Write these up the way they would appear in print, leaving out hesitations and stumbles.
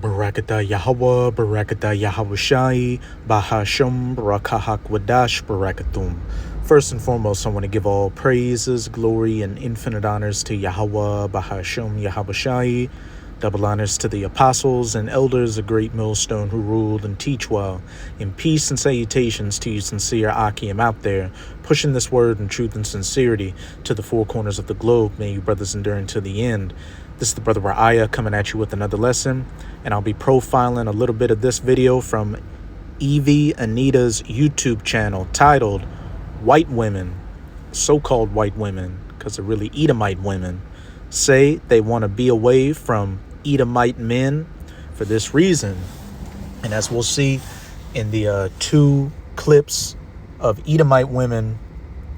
Barakatah Yahweh, Barakatah Yahawashi, Bahasham, Barakahak Wadash, Barakatum. First and foremost, I want to give all praises, glory, and infinite honors to Yahweh, Bahasham, Yahawashi. Double honors to the apostles and elders, a great millstone who ruled and teach well. In peace and salutations to you sincere Akim out there, pushing this word in truth and sincerity to the four corners of the globe. May you brothers endure until the end. This is the brother Ra'aya coming at you with another lesson, and I'll be profiling a little bit of this video from Evie Anita's YouTube channel titled White Women, so-called white women, because they're really Edomite women, say they want to be away from Edomite men for this reason. And as we'll see in the two clips of Edomite women,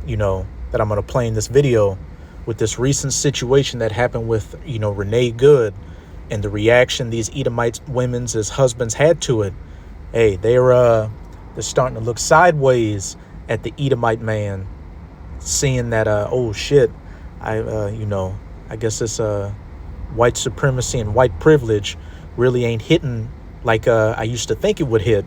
that I'm going to play in this video, with this recent situation that happened with, Renee Good and the reaction these Edomite women's husbands had to it. Hey, they're starting to look sideways at the Edomite man, seeing that, oh shit, I guess this white supremacy and white privilege really ain't hitting like I used to think it would hit.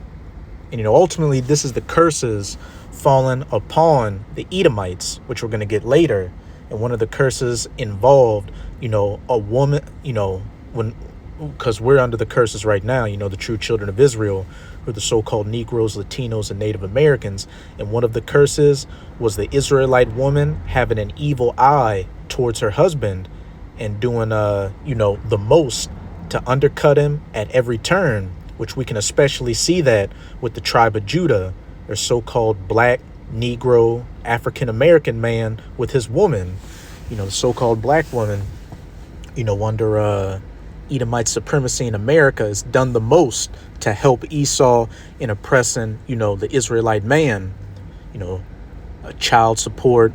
And, ultimately, this is the curses fallen upon the Edomites, which we're going to get later. And one of the curses involved, a woman, because we're under the curses right now, the true children of Israel, who are the so-called Negroes, Latinos, and Native Americans. And one of the curses was the Israelite woman having an evil eye towards her husband and doing, the most to undercut him at every turn, which we can especially see that with the tribe of Judah, their so-called black, Negro, African-American man with his woman, the so-called black woman, under Edomite supremacy in America, has done the most to help Esau in oppressing, the Israelite man, child support,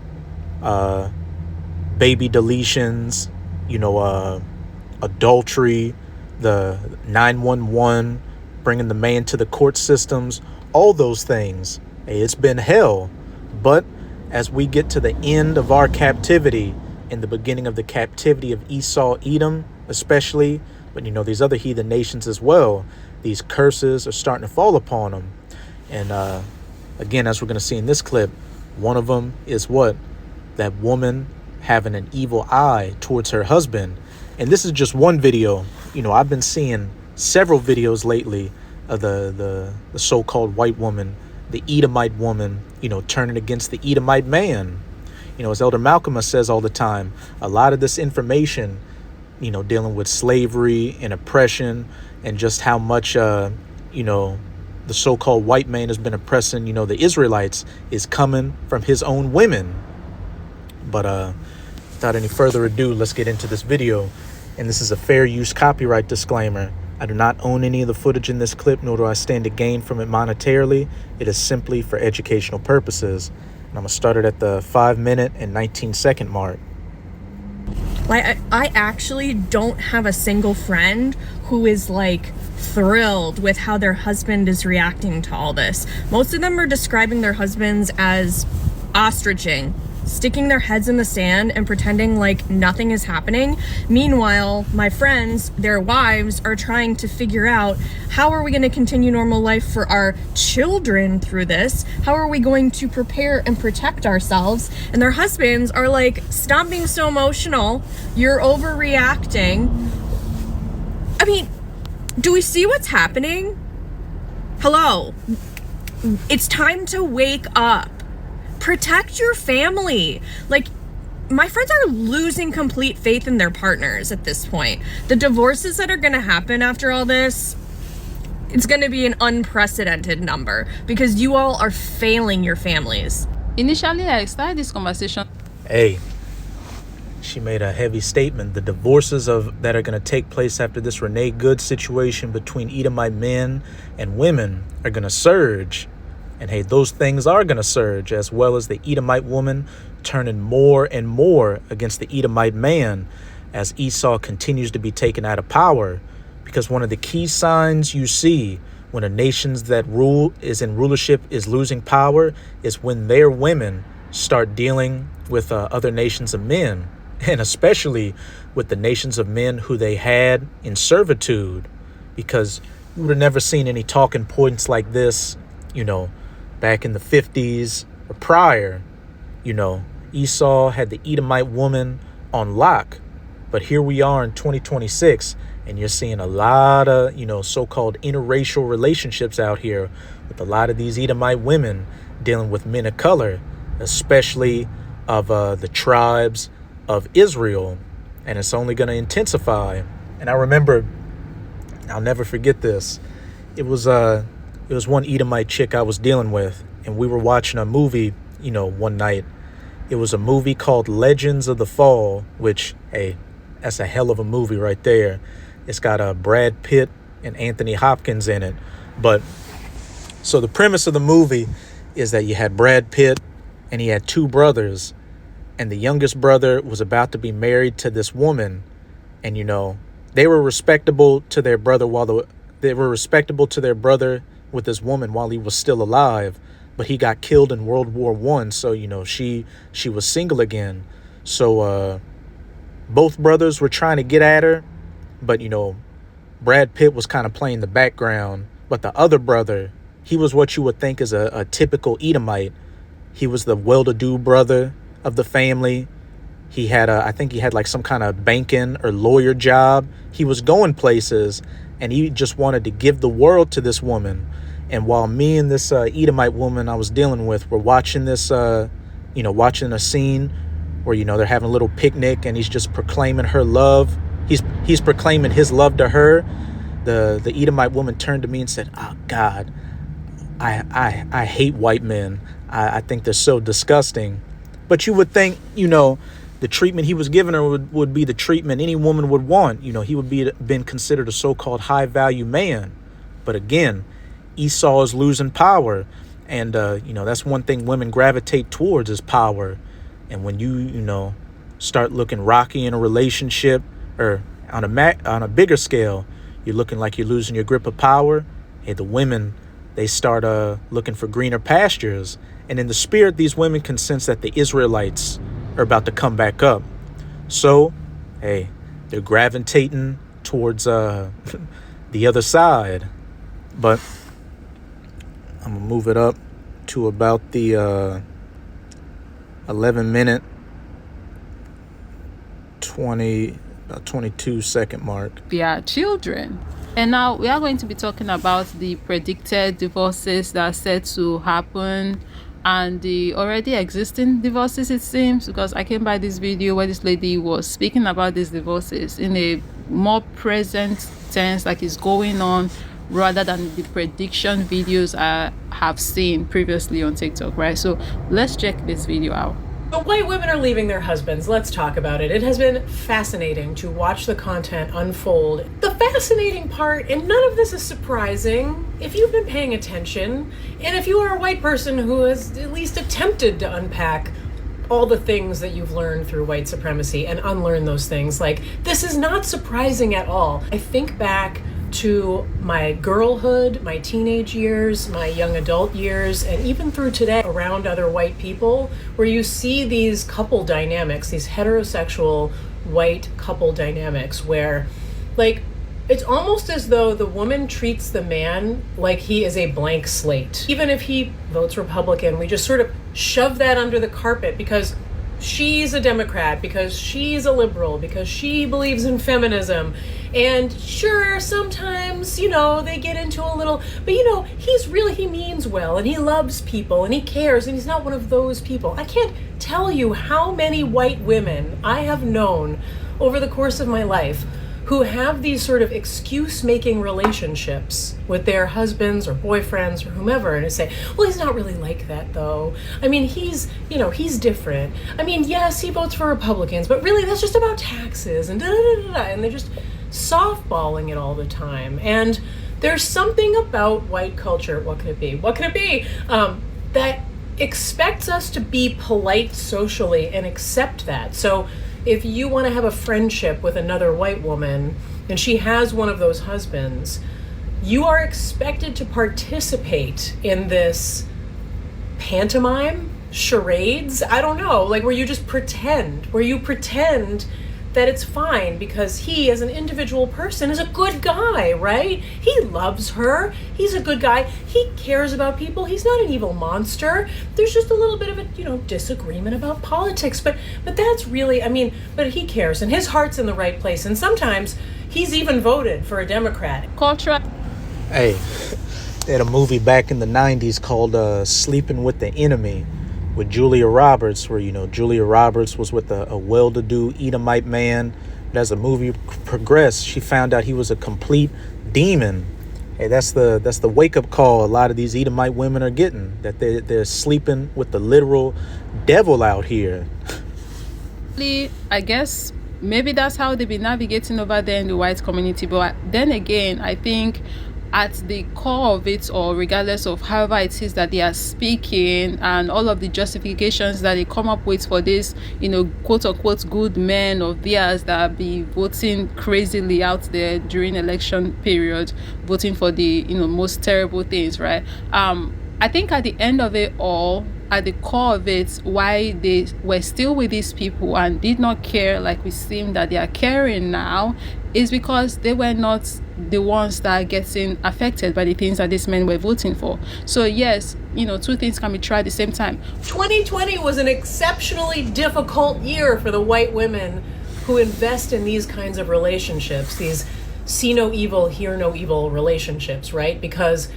baby deletions, adultery, the 911, bringing the man to the court systems, all those things. Hey, it's been hell. But as we get to the end of our captivity and the beginning of the captivity of Esau, Edom, especially, but these other heathen nations as well, these curses are starting to fall upon them. And again, as we're going to see in this clip, one of them is what? That woman having an evil eye towards her husband. And this is just one video. I've been seeing several videos lately of the so-called white woman, the Edomite woman, turning against the Edomite man. As Elder Malcolm says all the time, a lot of this information, dealing with slavery and oppression and just how much, the so-called white man has been oppressing, the Israelites, is coming from his own women. But without any further ado, let's get into this video. And this is a fair use copyright disclaimer. I do not own any of the footage in this clip, nor do I stand to gain from it monetarily. It is simply for educational purposes. And I'm going to start it at the 5-minute and 19-second mark. Like, I actually don't have a single friend who is, thrilled with how their husband is reacting to all this. Most of them are describing their husbands as ostriching, sticking their heads in the sand and pretending like nothing is happening. Meanwhile, my friends, their wives, are trying to figure out, how are we going to continue normal life for our children through this? How are we going to prepare and protect ourselves? And their husbands are like, stop being so emotional. You're overreacting. I mean, do we see what's happening? Hello. It's time to wake up. Protect your family. My friends are losing complete faith in their partners at this point. The divorces that are going to happen after all this, it's going to be an unprecedented number because you all are failing your families. Initially, I started this conversation. Hey, she made a heavy statement. The divorces that are going to take place after this Renee Good situation between Edomite men and women are going to surge. And hey, those things are going to surge, as well as the Edomite woman turning more and more against the Edomite man as Esau continues to be taken out of power. Because one of the key signs you see when a nation that is in rulership is losing power is when their women start dealing with other nations of men, and especially with the nations of men who they had in servitude. because you would have never seen any talking points like this, back in the 50s or prior. Esau had the Edomite woman on lock. But here we are in 2026, and you're seeing a lot of, so-called interracial relationships out here with a lot of these Edomite women dealing with men of color, especially of the tribes of Israel. And it's only going to intensify. And I remember, I'll never forget this. It was one Edomite chick I was dealing with, and we were watching a movie, one night. It was a movie called Legends of the Fall, which, hey, that's a hell of a movie right there. It's got Brad Pitt and Anthony Hopkins in it. But so the premise of the movie is that you had Brad Pitt and he had two brothers, and the youngest brother was about to be married to this woman, and they were respectable to their brother with this woman while he was still alive, but he got killed in World War I. So she was single again. So both brothers were trying to get at her, but Brad Pitt was kind of playing the background. But the other brother, he was what you would think is a typical Edomite. He was the well-to-do brother of the family. He had I think he had like some kind of banking or lawyer job. He was going places, and he just wanted to give the world to this woman. And while me and this Edomite woman I was dealing with were watching this, watching a scene where, they're having a little picnic, and he's just proclaiming her love. He's proclaiming his love to her. The Edomite woman turned to me and said, "Oh God, I hate white men. I think they're so disgusting." But you would think, the treatment he was giving her would be the treatment any woman would want. He would been considered a so-called high-value man. But again, Esau is losing power. And, that's one thing women gravitate towards is power. And when you start looking rocky in a relationship, or on a bigger scale, you're looking like you're losing your grip of power. Hey, the women, they start looking for greener pastures. And in the spirit, these women can sense that the Israelites are about to come back up. So, hey, they're gravitating towards the other side. But I'm going to move it up to about the 11-minute, 22-second mark. Their children. And now we are going to be talking about the predicted divorces that are set to happen and the already existing divorces, it seems, because I came by this video where this lady was speaking about these divorces in a more present tense, like it's going on, rather than the prediction videos I have seen previously on TikTok, right? So let's check this video out. The white women are leaving their husbands. Let's talk about it. It has been fascinating to watch the content unfold. The fascinating part, and none of this is surprising if you've been paying attention, and if you are a white person who has at least attempted to unpack all the things that you've learned through white supremacy and unlearn those things. Like, this is not surprising at all. I think back to my girlhood, my teenage years, my young adult years, and even through today around other white people, where you see these couple dynamics, these heterosexual white couple dynamics where, like, it's almost as though the woman treats the man like he is a blank slate. Even if he votes Republican, we just sort of shove that under the carpet because she's a Democrat, because she's a liberal, because she believes in feminism. And sure, sometimes, they get into a little, but he means well, and he loves people, and he cares, and he's not one of those people. I can't tell you how many white women I have known over the course of my life who have these sort of excuse-making relationships with their husbands or boyfriends or whomever, and say, well, he's not really like that, though. I mean, he's different. I mean, yes, he votes for Republicans, but really that's just about taxes, and da-da-da-da-da, and they're just softballing it all the time. And there's something about white culture, what can it be, that expects us to be polite socially and accept that. So if you want to have a friendship with another white woman and she has one of those husbands, you are expected to participate in this pantomime, charades, I don't know, like where you just pretend, that it's fine because he, as an individual person, is a good guy, right? He loves her. He's a good guy. He cares about people. He's not an evil monster. There's just a little bit of a, disagreement about politics. But that's really, but he cares, and his heart's in the right place. And sometimes he's even voted for a Democrat. Cultural. Hey, they had a movie back in the 90s called Sleeping with the Enemy with Julia Roberts, where, Julia Roberts was with a well-to-do Edomite man. But as the movie progressed, she found out he was a complete demon. Hey, that's the wake-up call a lot of these Edomite women are getting, that they're sleeping with the literal devil out here. I guess maybe that's how they've been navigating over there in the white community. But then again, I think at the core of it, or regardless of however it is that they are speaking and all of the justifications that they come up with for this, quote unquote good men of theirs that be voting crazily out there during election period, voting for the most terrible things, right? I think at the end of it all, at the core of it, why they were still with these people and did not care like we seem that they are caring now, is because they were not the ones that are getting affected by the things that these men were voting for. So yes, two things can be tried at the same time. 2020 was an exceptionally difficult year for the white women who invest in these kinds of relationships, these see no evil, hear no evil relationships, right? Because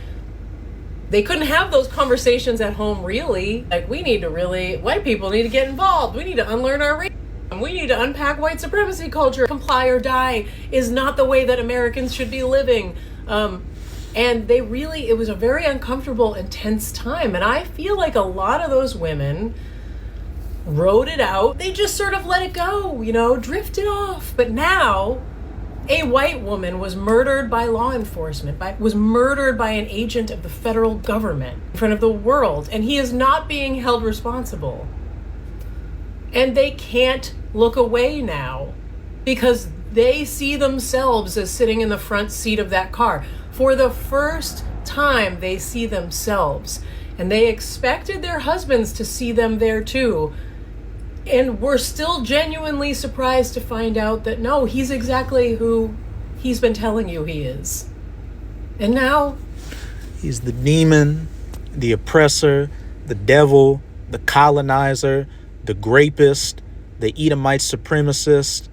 they couldn't have those conversations at home, really. Like, white people need to get involved. We need to unlearn our racism. We need to unpack white supremacy culture. Comply or die is not the way that Americans should be living. And it was a very uncomfortable, intense time. And I feel like a lot of those women wrote it out. They just sort of let it go, drifted off. But now, a white woman was murdered by law enforcement, was murdered by an agent of the federal government in front of the world, and he is not being held responsible. And they can't look away now because they see themselves as sitting in the front seat of that car. For the first time, they see themselves, and they expected their husbands to see them there too. And we're still genuinely surprised to find out that no, he's exactly who he's been telling you he is. And now he's the demon, the oppressor, the devil, the colonizer, the rapist, the Edomite supremacist,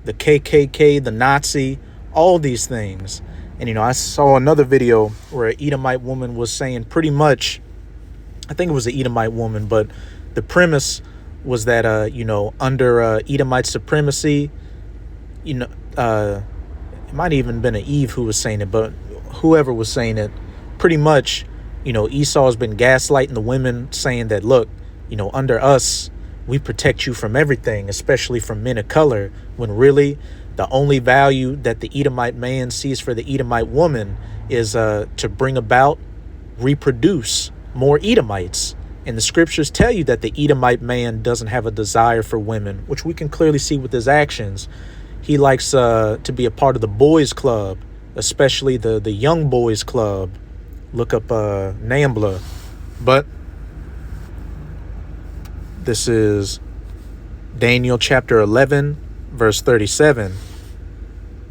the KKK, the Nazi, all these things. And, I saw another video where an Edomite woman was saying pretty much, I think it was an Edomite woman, but the premise was that, under Edomite supremacy, it might even been an Eve who was saying it, but whoever was saying it, pretty much, Esau has been gaslighting the women, saying that, look, under us, we protect you from everything, especially from men of color, when really the only value that the Edomite man sees for the Edomite woman is to bring about, reproduce more Edomites. And the scriptures tell you that the Edomite man doesn't have a desire for women, which we can clearly see with his actions. He likes to be a part of the boys club, especially the young boys club. Look up NAMBLA. But this is Daniel chapter 11, verse 37.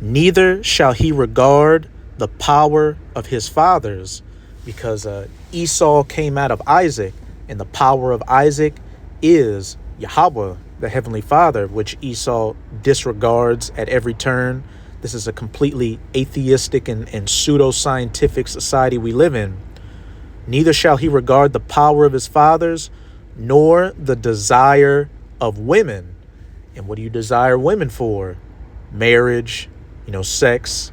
Neither shall he regard the power of his fathers, because Esau came out of Isaac, and the power of Isaac is Yahweh, the Heavenly Father, which Esau disregards at every turn. This is a completely atheistic and pseudo-scientific society we live in. Neither shall he regard the power of his fathers, nor the desire of women. And what do you desire women for? Marriage, sex,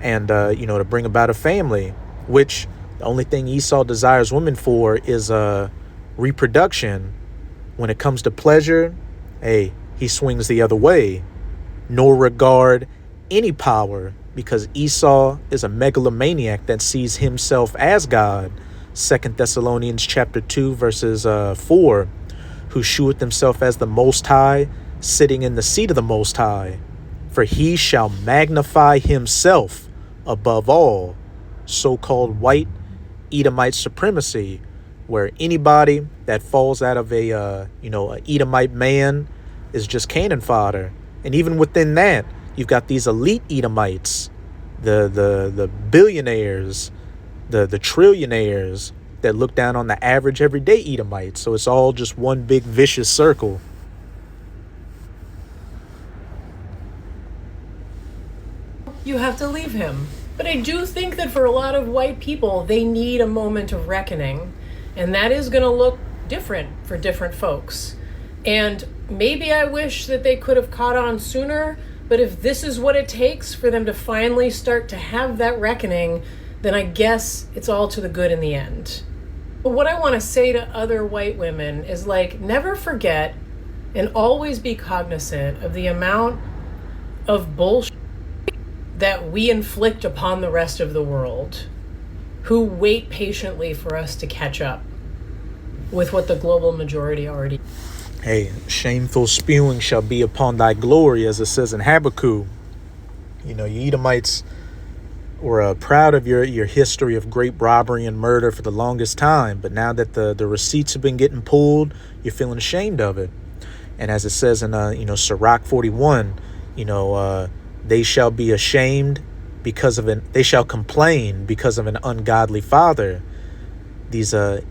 and, to bring about a family, which the only thing Esau desires women for is reproduction. When it comes to pleasure, he swings the other way. Nor regard any power, because Esau is a megalomaniac that sees himself as God. 2 Thessalonians chapter 2, verses 4, who sheweth himself as the Most High, sitting in the seat of the Most High. For he shall magnify himself above all. So-called white Edomite supremacy, where anybody that falls out of a Edomite man is just cannon fodder. And even within that, you've got these elite Edomites, the billionaires, the trillionaires that look down on the average everyday Edomite. So it's all just one big vicious circle. You have to leave him. But I do think that for a lot of white people, they need a moment of reckoning. And that is going to look different for different folks. And maybe I wish that they could have caught on sooner, but if this is what it takes for them to finally start to have that reckoning, then I guess it's all to the good in the end. But what I want to say to other white women is, like, never forget and always be cognizant of the amount of bullshit that we inflict upon the rest of the world, who wait patiently for us to catch up with what the global majority already. Hey, shameful spewing shall be upon thy glory, as it says in Habakkuk. You know, you Edomites were proud of your history of great robbery and murder for the longest time, but now that the receipts have been getting pulled, you're feeling ashamed of it. And as it says in Sirach 41, they shall be ashamed because of they shall complain because of an ungodly father. These as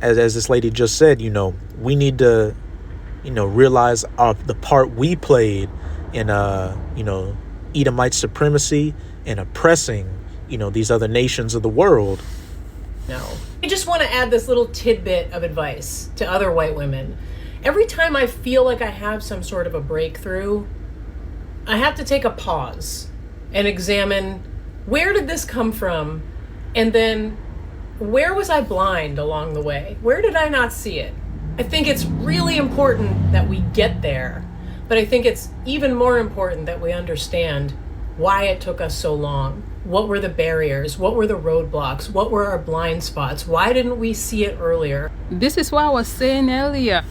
this lady just said, we need to realize the part we played in Edomite supremacy and oppressing these other nations of the world. No. I just want to add this little tidbit of advice to other white women. Every time I feel like I have some sort of a breakthrough, I have to take a pause and examine, where did this come from? And then, where was I blind along the way? Where did I not see it? I think it's really important that we get there, but I think it's even more important that we understand why it took us so long. What were the barriers? What were the roadblocks? What were our blind spots? Why didn't we see it earlier? This is what I was saying earlier.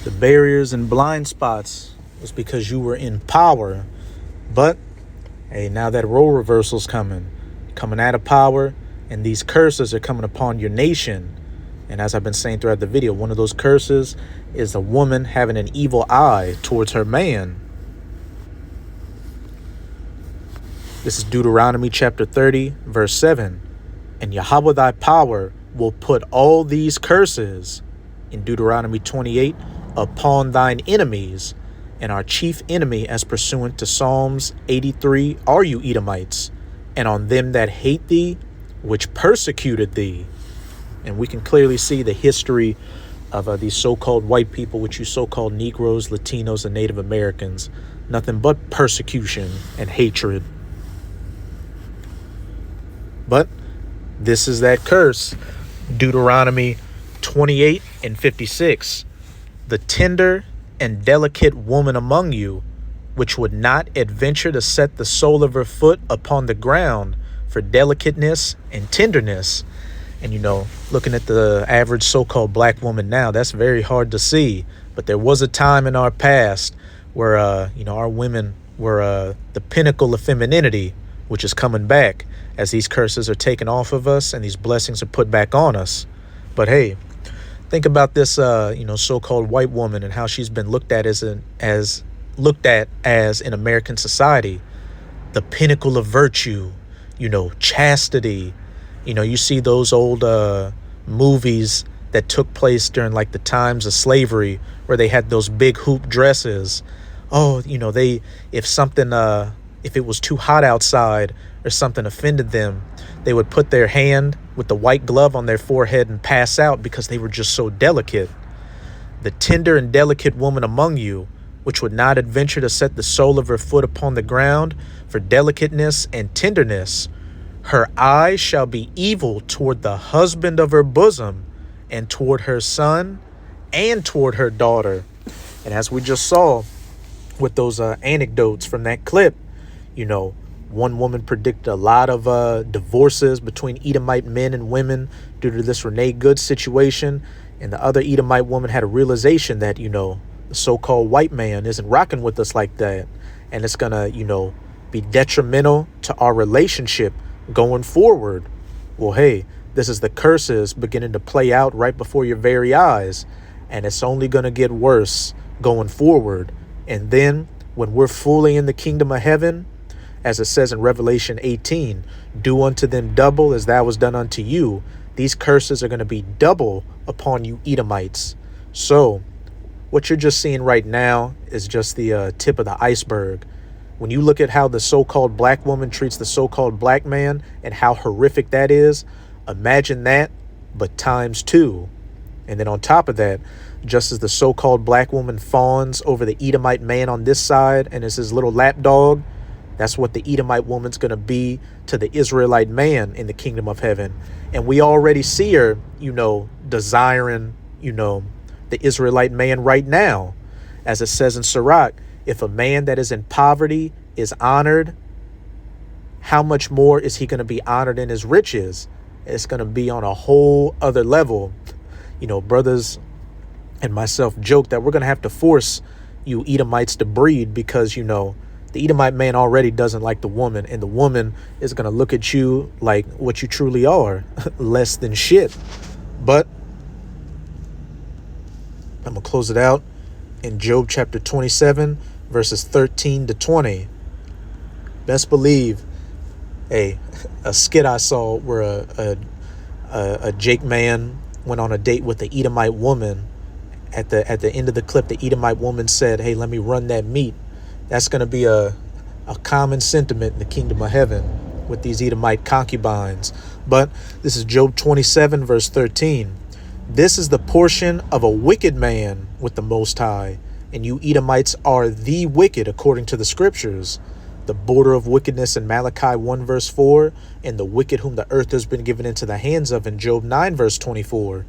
The barriers and blind spots was because you were in power. But, hey, now that role reversal's coming out of power, and these curses are coming upon your nation. And as I've been saying throughout the video, one of those curses is a woman having an evil eye towards her man. This is Deuteronomy chapter 30, verse 7. And Yahweh thy power will put all these curses, in Deuteronomy 28, upon thine enemies. And our chief enemy, as pursuant to Psalms 83, are you Edomites, and on them that hate thee, which persecuted thee. And we can clearly see the history of these so-called white people, which you so-called Negroes, Latinos, and Native Americans. Nothing but persecution and hatred. But this is that curse. Deuteronomy 28 and 56. The tender and delicate woman among you, which would not adventure to set the sole of her foot upon the ground for delicateness and tenderness. And, looking at the average so-called black woman now, that's very hard to see. But there was a time in our past where, our women were the pinnacle of femininity, which is coming back as these curses are taken off of us and these blessings are put back on us. But hey, think about this, so-called white woman and how she's been looked at as in American society. The pinnacle of virtue, chastity. You see those old movies that took place during like the times of slavery where they had those big hoop dresses. Oh, if it was too hot outside or something offended them, they would put their hand with the white glove on their forehead and pass out because they were just so delicate. The tender and delicate woman among you, which would not adventure to set the sole of her foot upon the ground for delicateness and tenderness, her eye shall be evil toward the husband of her bosom, and toward her son, and toward her daughter. And as we just saw with those anecdotes from that clip, one woman predicted a lot of divorces between Edomite men and women due to this Renee Good situation. And the other Edomite woman had a realization that, the so-called white man isn't rocking with us like that. And it's going to, be detrimental to our relationship going forward. Well, hey, this is the curses beginning to play out right before your very eyes. And it's only going to get worse going forward. And then when we're fully in the kingdom of heaven, as it says in Revelation 18, do unto them double as thou was done unto you. These curses are going to be double upon you Edomites. So what you're just seeing right now is just the tip of the iceberg. When you look at how the so-called black woman treats the so-called black man and how horrific that is, imagine that, but times two. And then on top of that, just as the so-called black woman fawns over the Edomite man on this side and is his little lapdog, that's what the Edomite woman's going to be to the Israelite man in the kingdom of heaven. And we already see her, desiring, the Israelite man right now. As it says in Sirach, if a man that is in poverty is honored, how much more is he going to be honored in his riches? It's going to be on a whole other level. Brothers and myself joke that we're going to have to force you Edomites to breed because, the Edomite man already doesn't like the woman, and the woman is going to look at you like what you truly are, less than shit. But I'm going to close it out in Job chapter 27, verses 13 to 20. Best believe a skit I saw where a Jake man went on a date with the Edomite woman. At the end of the clip, the Edomite woman said, "Hey, let me run that meat." That's going to be a common sentiment in the kingdom of heaven with these Edomite concubines. But this is Job 27, verse 13. This is the portion of a wicked man with the Most High, and you Edomites are the wicked according to the scriptures. The border of wickedness in Malachi 1, verse 4, and the wicked whom the earth has been given into the hands of in Job 9, verse 24.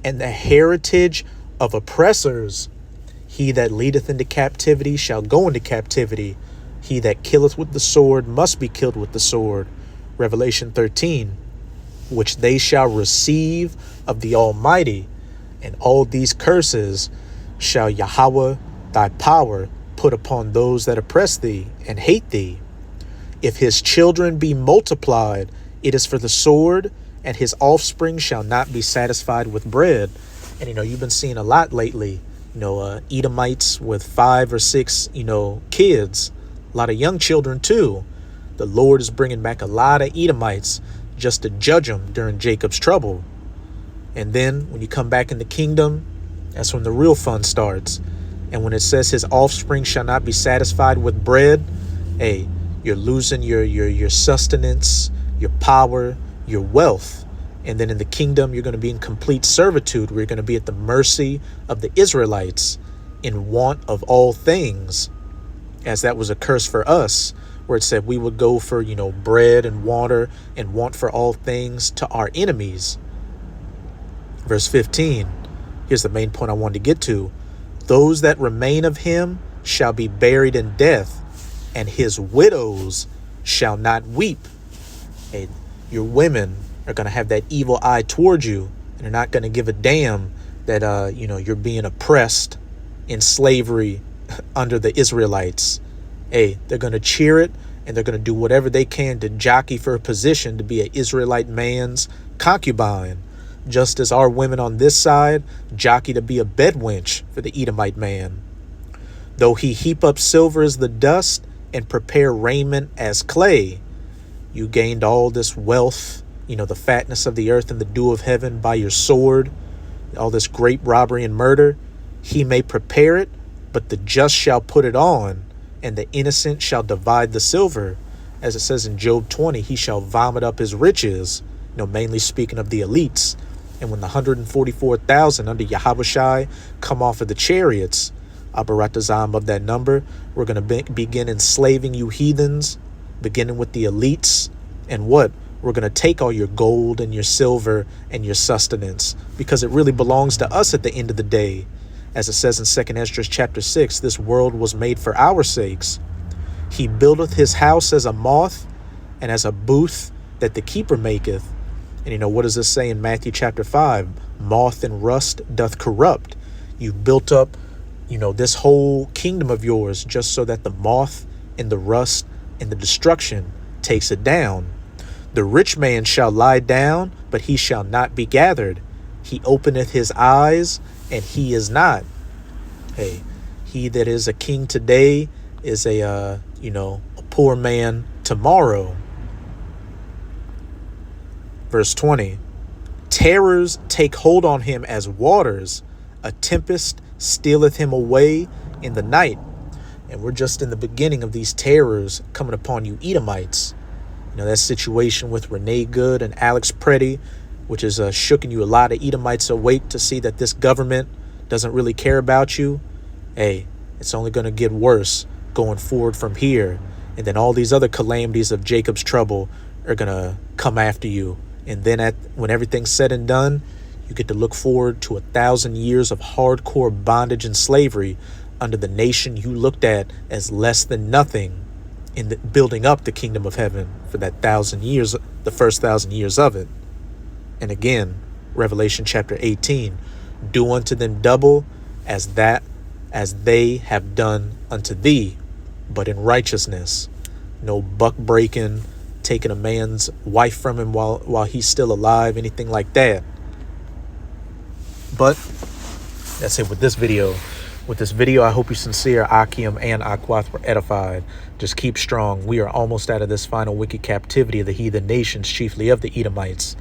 And the heritage of oppressors. He that leadeth into captivity shall go into captivity. He that killeth with the sword must be killed with the sword. Revelation 13. Which they shall receive of the Almighty. And all these curses shall Yahweh thy power put upon those that oppress thee and hate thee. If his children be multiplied, it is for the sword, and his offspring shall not be satisfied with bread. And you've been seeing a lot lately. Edomites with 5 or 6, kids, a lot of young children too. The Lord is bringing back a lot of Edomites just to judge them during Jacob's trouble. And then when you come back in the kingdom, that's when the real fun starts. And when it says his offspring shall not be satisfied with bread, hey, you're losing your sustenance, your power, your wealth. And then in the kingdom, you're going to be in complete servitude, where you're going to be at the mercy of the Israelites in want of all things, as that was a curse for us, where it said we would go for, bread and water and want for all things to our enemies. Verse 15, here's the main point I wanted to get to. Those that remain of him shall be buried in death, and his widows shall not weep. Hey, your women are going to have that evil eye towards you, and they're not going to give a damn that, you're being oppressed in slavery under the Israelites. Hey, they're going to cheer it, and they're going to do whatever they can to jockey for a position to be an Israelite man's concubine, just as our women on this side jockey to be a bedwench for the Edomite man. Though he heap up silver as the dust and prepare raiment as clay, you gained all this wealth, the fatness of the earth and the dew of heaven by your sword, all this great robbery and murder. He may prepare it, but the just shall put it on, and the innocent shall divide the silver. As it says in Job 20, he shall vomit up his riches, mainly speaking of the elites. And when the 144,000 under Yahushai come off of the chariots, Abaratazam of that number, we're going to begin enslaving you heathens, beginning with the elites. And what? We're going to take all your gold and your silver and your sustenance, because it really belongs to us at the end of the day. As it says in 2 Esdras chapter 6, this world was made for our sakes. He buildeth his house as a moth, and as a booth that the keeper maketh. And what does this say in Matthew chapter 5? Moth and rust doth corrupt. You've built up, this whole kingdom of yours just so that the moth and the rust and the destruction takes it down. The rich man shall lie down, but he shall not be gathered. He openeth his eyes, and he is not. Hey, he that is a king today is a poor man tomorrow. Verse 20, terrors take hold on him as waters, a tempest stealeth him away in the night. And we're just in the beginning of these terrors coming upon you Edomites. That situation with Renee Good and Alex Preddy, which is shooking you a lot of Edomites awake to see that this government doesn't really care about you. Hey, it's only going to get worse going forward from here. And then all these other calamities of Jacob's trouble are going to come after you. And then when everything's said and done, you get to look forward to 1,000 years of hardcore bondage and slavery under the nation you looked at as less than nothing in building up the kingdom of heaven for that 1,000 years, the first 1,000 years of it. And again, Revelation chapter 18, do unto them double as they have done unto thee, but in righteousness. No buck breaking, taking a man's wife from him while he's still alive, anything like that. But that's it with this video. With this video, I hope you sincere, Akim and Akwath were edified. Just keep strong. We are almost out of this final wicked captivity of the heathen nations, chiefly of the Edomites.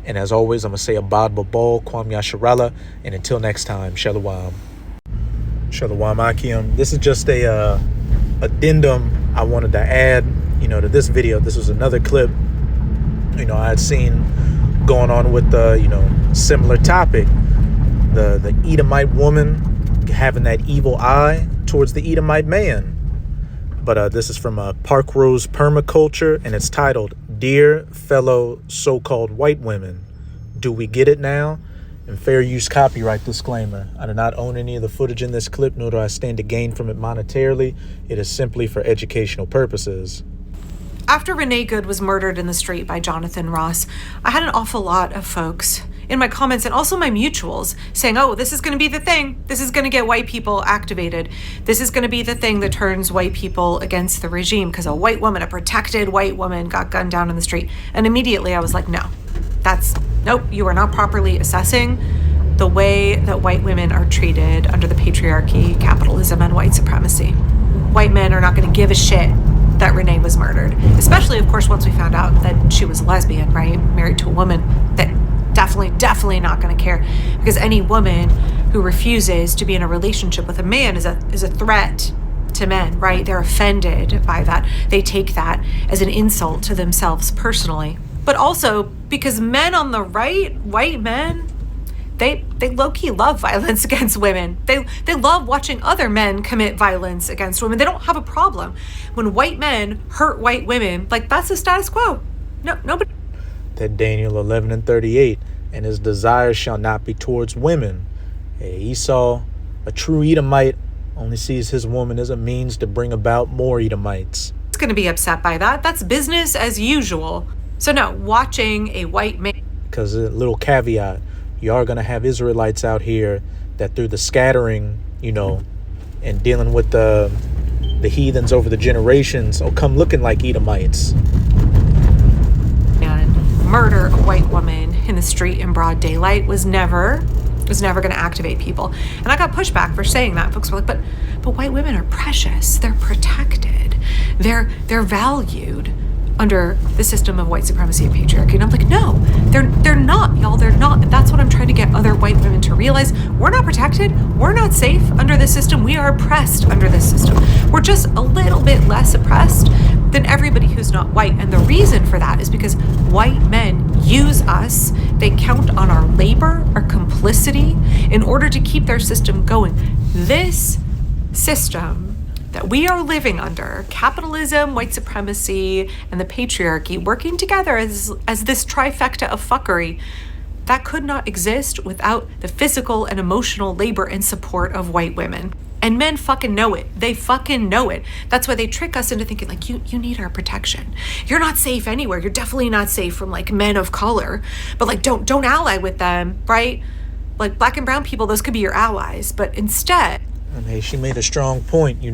And as always, I'm going to say Abad Babal, Kwam Yasharala, and until next time, Shalom. Shalom, Akim. This is just a addendum I wanted to add, to this video. This was another clip, I had seen going on with the, similar topic. The Edomite woman having that evil eye towards the Edomite man. But this is from Park Rose Permaculture, and it's titled, Dear Fellow So-Called White Women, Do We Get It Now? And fair use copyright disclaimer. I do not own any of the footage in this clip, nor do I stand to gain from it monetarily. It is simply for educational purposes. After Renee Good was murdered in the street by Jonathan Ross, I had an awful lot of folks in my comments and also my mutuals saying, oh, this is going to be the thing. This is going to get white people activated. This is going to be the thing that turns white people against the regime because a white woman, a protected white woman, got gunned down in the street. And immediately I was like, nope, you are not properly assessing the way that white women are treated under the patriarchy, capitalism, and white supremacy. White men are not going to give a shit that Renee was murdered, especially, of course, once we found out that she was a lesbian, right? Married to a woman. That definitely not going to care, because any woman who refuses to be in a relationship with a man is a threat to men, right? They're offended by that. They take that as an insult to themselves personally. But also because men on the right, white men, they low-key love violence against women. They love watching other men commit violence against women. They don't have a problem when white men hurt white women. Like, that's the status quo. Nobody. That Daniel 11:38, and his desires shall not be towards women. Hey, Esau, a true Edomite, only sees his woman as a means to bring about more Edomites. It's going to be upset by that. That's business as usual. So no, watching a white man. Because a little caveat, you are going to have Israelites out here that through the scattering, and dealing with the heathens over the generations, will come looking like Edomites. And murder a white woman in the street in broad daylight was never going to activate people. And I got pushback for saying that. Folks were like, but white women are precious. They're protected. They're valued under the system of white supremacy and patriarchy. And I'm like, no, they're not, y'all. They're not. And that's what I'm trying to get other white women to realize. We're not protected. We're not safe under this system. We are oppressed under this system. We're just a little bit less oppressed than everybody who's not white. And the reason for that is because white men use us. They count on our labor, our complicity, in order to keep their system going. This system that we are living under, capitalism, white supremacy, and the patriarchy working together as this trifecta of fuckery, that could not exist without the physical and emotional labor and support of white women. And men fucking know it. They fucking know it. That's why they trick us into thinking, like, you need our protection. You're not safe anywhere. You're definitely not safe from, like, men of color. But, like, don't ally with them, right? Like, black and brown people, those could be your allies. But instead... And hey, she made a strong point,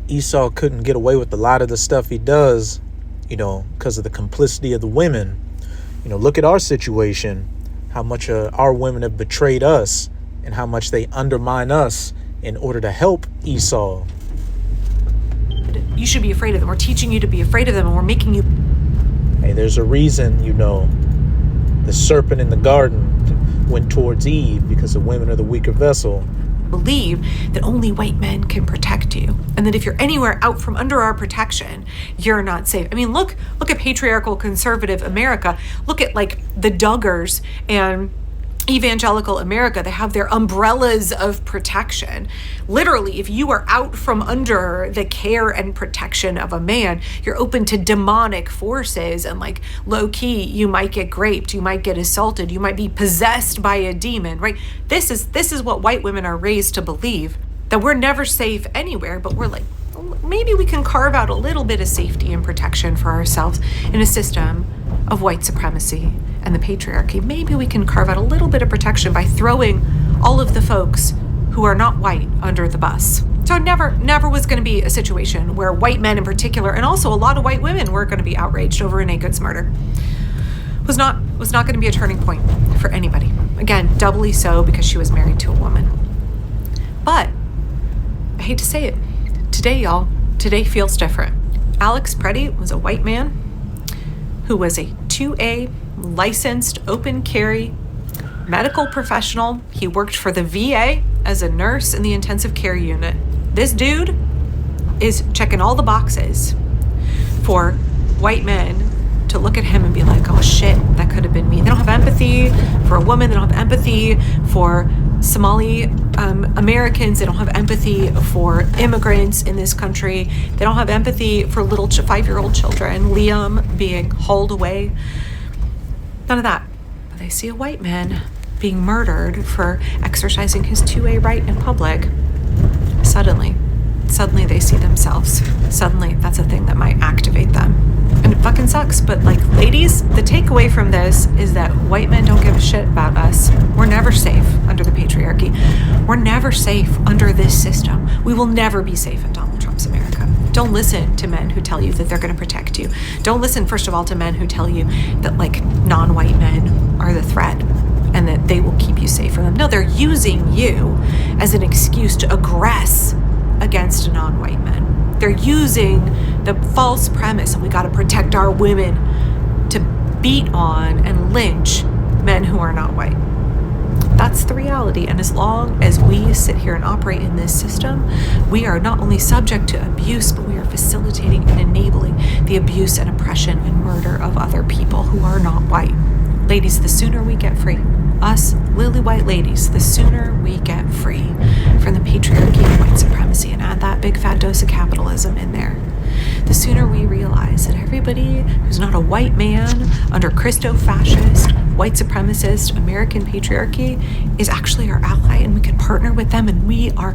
Esau couldn't get away with a lot of the stuff he does, because of the complicity of the women. Look at our situation, how much our women have betrayed us and how much they undermine us in order to help Esau. you should be afraid of them. We're teaching you to be afraid of them, and we're making you... Hey, there's a reason, the serpent in the garden went towards Eve, because the women are the weaker vessel. Believe that only white men can protect you, and that if you're anywhere out from under our protection, you're not safe. I mean, look at patriarchal conservative America. Look at like the Duggars and evangelical America. They have their umbrellas of protection. Literally, if you are out from under the care and protection of a man, you're open to demonic forces, and like low key, you might get raped, you might get assaulted, you might be possessed by a demon, right? This is what white women are raised to believe, that we're never safe anywhere, but we're like, maybe we can carve out a little bit of safety and protection for ourselves in a system of white supremacy and the patriarchy. Maybe we can carve out a little bit of protection by throwing all of the folks who are not white under the bus. So never was going to be a situation where white men in particular, and also a lot of white women, were going to be outraged over Renee Good's murder. Was not going to be a turning point for anybody. Again, doubly so because she was married to a woman. But I hate to say it, today feels different. Alex Preddy was a white man who was a 2A licensed open carry medical professional. He worked for the VA as a nurse in the intensive care unit. This dude is checking all the boxes for white men to look at him and be like, oh shit, that could have been me. They don't have empathy for a woman. They don't have empathy for Somali Americans. They don't have empathy for immigrants in this country. They don't have empathy for little 5-year-old children, Liam being hauled away. None of that. But they see a white man being murdered for exercising his 2A right in public. Suddenly they see themselves. Suddenly that's a thing that might activate them. And it fucking sucks, but like, ladies, the takeaway from this is that white men don't give a shit about us. We're never safe under the patriarchy. We're never safe under this system. We will never be safe in Donald Trump's America. Don't listen to men who tell you that they're going to protect you. Don't listen, first of all, to men who tell you that like non-white men are the threat and that they will keep you safe from them. No, they're using you as an excuse to aggress against non-white men. They're using the false premise, and we got to protect our women, to beat on and lynch men who are not white. That's the reality. And as long as we sit here and operate in this system, we are not only subject to abuse, but we are facilitating and enabling the abuse and oppression and murder of other people who are not white. Ladies, the sooner we get free, us lily white ladies, the sooner we get free from the patriarchy and white supremacy, and add that big fat dose of capitalism in there, the sooner we realize that everybody who's not a white man under Christo-fascist, white supremacist, American patriarchy is actually our ally, and we can partner with them, and we are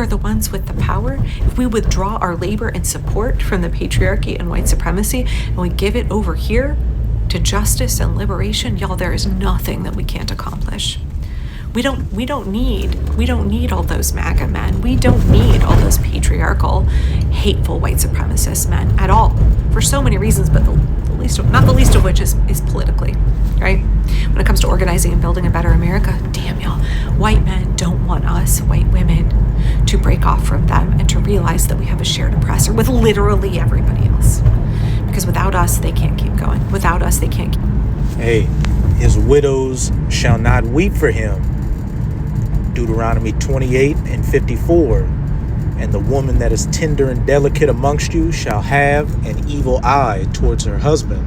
the ones with the power. If we withdraw our labor and support from the patriarchy and white supremacy, and we give it over here to justice and liberation, y'all, there is nothing that we can't accomplish. We don't need all those MAGA men. We don't need all those patriarchal, hateful white supremacist men at all, for so many reasons, but not the least of which is politically, right? When it comes to organizing and building a better America, damn y'all, white men don't want us, white women, to break off from them and to realize that we have a shared oppressor with literally everybody else. Because without us, they can't keep going. Without us, they can't keep... Hey, his widows shall not weep for him. Deuteronomy 28:54. And the woman that is tender and delicate amongst you shall have an evil eye towards her husband.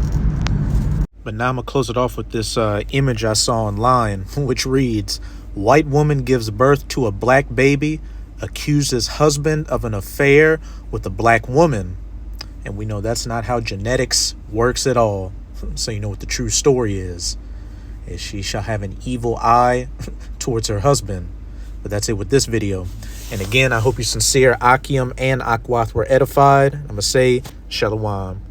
But now I'm going to close it off with this image I saw online, which reads, white woman gives birth to a black baby, accuses husband of an affair with a black woman. And we know that's not how genetics works at all. So you know what the true story is she shall have an evil eye towards her husband. But that's it with this video. And again, I hope you're sincere. Akim and Akwath were edified. I'm going to say shalom.